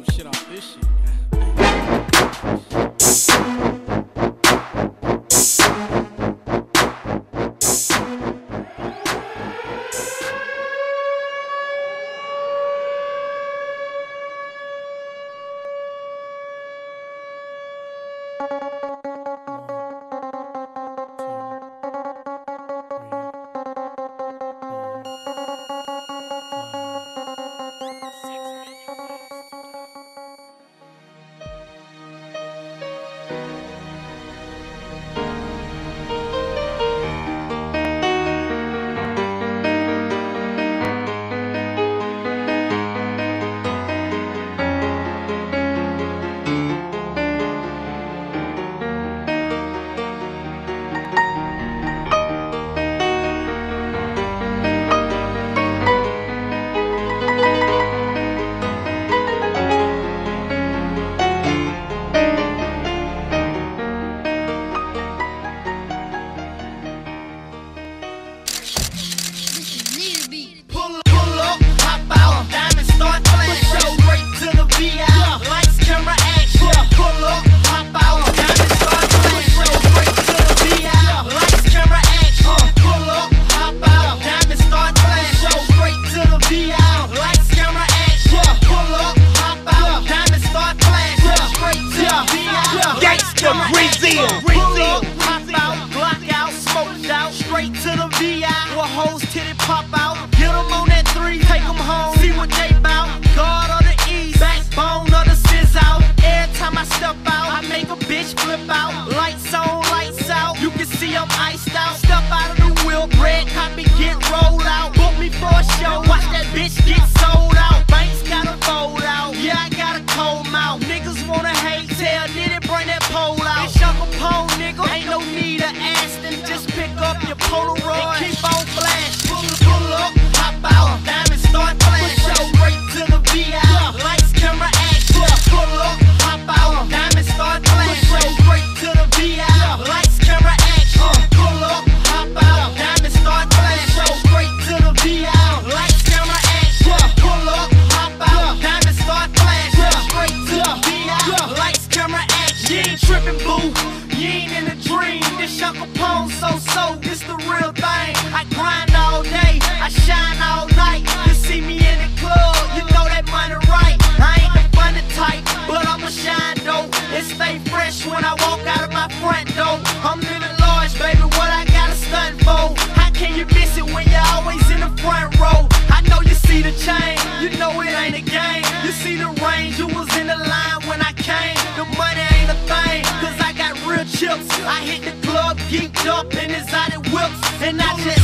some shit off this shit. Straight to the VI, where hoes titty pop out. Get them on that 3, take them home, see what they bout. Guard of the East, backbone of the Sizz out. Every time I step out, I make a bitch flip out. Lights on, lights out, you can see I'm iced out. Step out of the wheel, red copy get rolled out. Book me for a show, watch that bitch get sold out. Banks gotta fold out, yeah I got a cold mouth. Niggas wanna hate, tell Nitty bring that pole out. It's Young Capone, nigga, ain't no need of Aston. Just pick up your Polaroid and keep on flash. Pull up, hop out, diamonds start flash. Show straight to the VI, lights, camera, action. Pull up, hop out, diamonds start flash. Show straight to the VI, lights, camera, action. Pull up, hop out, diamonds start flash. Show straight to the VI, lights, camera, action. Pull up, hop out, diamonds start flash. Straight to the VI, lights, camera, action. You ain't tripping, boo. You ain't in a dream. This Young Capone so, this the real thing. I grind all day, I shine all night. You see me in the club, you know that money right. I ain't the funny type, but I'ma shine though. And stay fresh when I walk out of my front door. I'm living large, baby, what I gotta stunt for? How can you miss it when you're always in the front row? I know you see the chain, you know it ain't a game. You see the range, you was in the line when I came. The money ain't a thing, cause I got real chips. I hit the club, geeked up, and it's out it whips. And I just